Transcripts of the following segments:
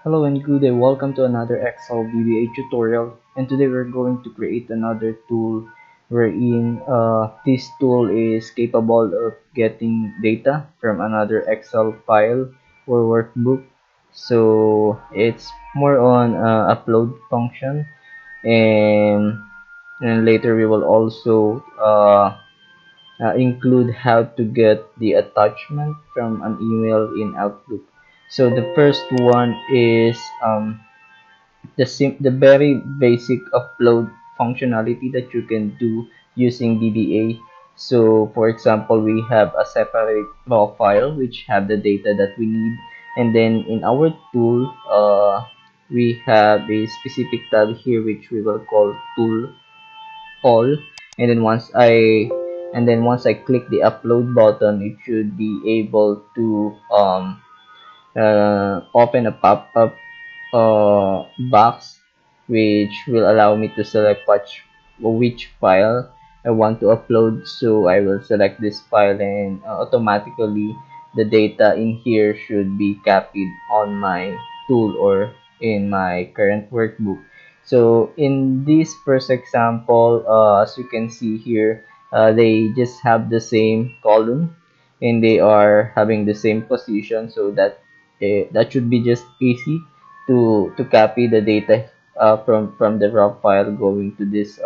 Hello and good day, welcome to another Excel VBA tutorial, and today we're going to create another tool wherein this tool is capable of getting data from another Excel file or workbook. So it's more on upload function, and, and later we will also include how to get the attachment from an email in Outlook. So the first one is the very basic upload functionality that you can do using VBA. So for example, we have a separate raw file which have the data that we need, and then in our tool we have a specific tab here which we will call tool all, and then once I click the upload button, it should be able to open a pop-up box which will allow me to select which file I want to upload. So I will select this file, and automatically the data in here should be copied on my tool or in my current workbook. So in this first example, as you can see here, they just have the same column and they are having the same position, so that should be just easy to copy the data from the raw file going to this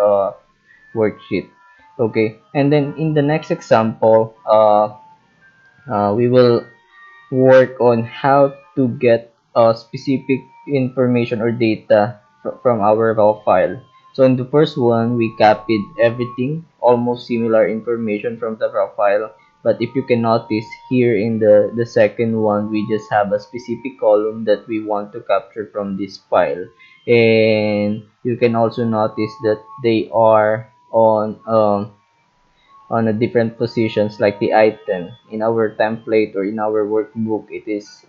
worksheet. Okay, and then in the next example, we will work on how to get specific information or data from our raw file. So in the first one, we copied everything, almost similar information from the raw file. But if you can notice here in the second one, we just have a specific column that we want to capture from this file. And you can also notice that they are on a different positions, like the item in our template or in our workbook, it is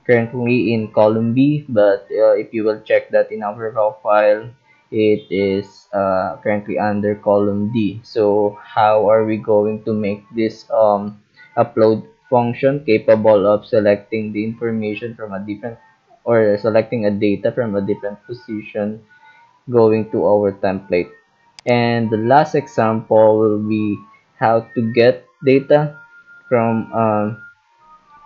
currently in column B, but if you will check that in our raw file, it is currently under column D. So how are we going to make this upload function capable of selecting the information from a different, or selecting a data from a different position going to our template? And the last example will be how to get data from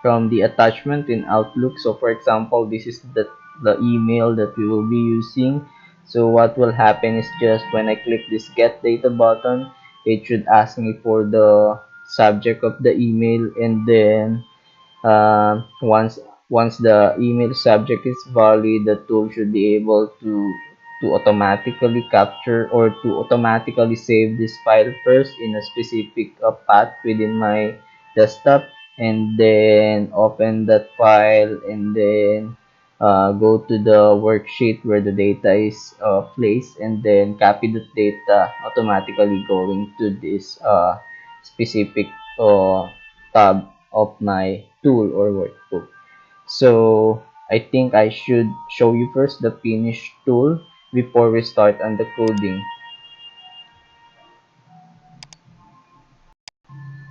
the attachment in Outlook. So for example, this is the email that we will be using. So what will happen is, just when I click this get data button, it should ask me for the subject of the email, and then once the email subject is valid, the tool should be able to automatically capture or to automatically save this file first in a specific path within my desktop, and then open that file, and then go to the worksheet where the data is placed, and then copy the data, automatically going to this specific uh, tab of my tool or workbook. So I think I should show you first the finished tool before we start on the coding.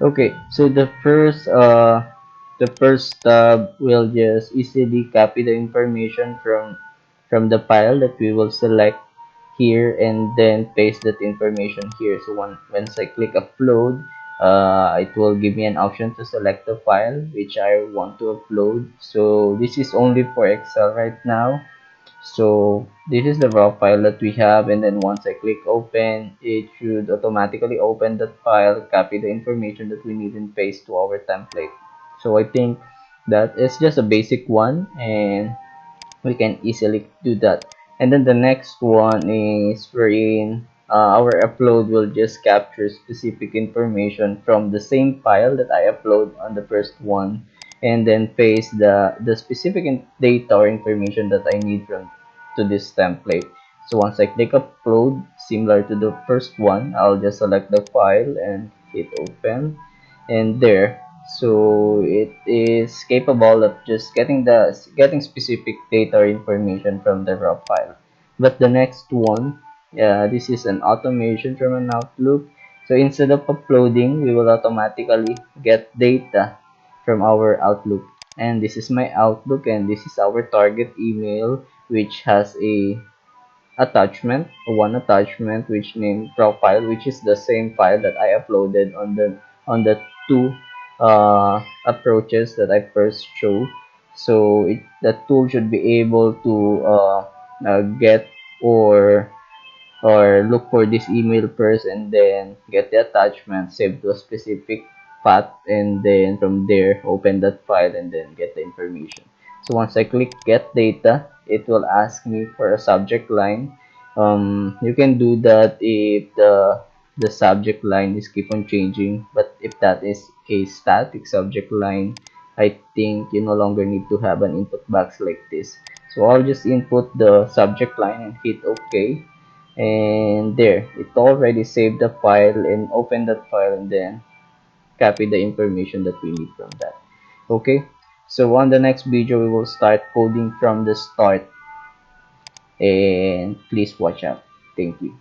Okay, so the first tab will just easily copy the information from the file that we will select here, and then paste that information here. So once I click upload, it will give me an option to select the file which I want to upload. So this is only for Excel right now. So this is the raw file that we have, and then once I click open, it should automatically open that file, copy the information that we need, and paste to our template. So I think that is just a basic one, and we can easily do that. And then the next one is wherein our upload will just capture specific information from the same file that I upload on the first one, and then paste the specific data or information that I need from to this template. So once I click upload, similar to the first one, I'll just select the file and hit open, and there. So it is capable of just getting specific data or information from the raw file. But the next one, this is an automation from an Outlook. So instead of uploading, we will automatically get data from our Outlook. and this is my Outlook, and this is our target email, which has a one attachment which named profile, which is the same file that I uploaded on the two approaches that I first showed. So the tool should be able to get or look for this email first, and then get the attachment saved to a specific path, and then from there open that file and then get the information. So once I click get data, it will ask me for a subject line. You can do that if the subject line is keep on changing, but if that is a static subject line, I think you no longer need to have an input box like this. So I'll just input the subject line and hit OK, and there it already saved the file and open that file, and then copy the information that we need from that. Okay, so on the next video we will start coding from the start, and please watch out. Thank you.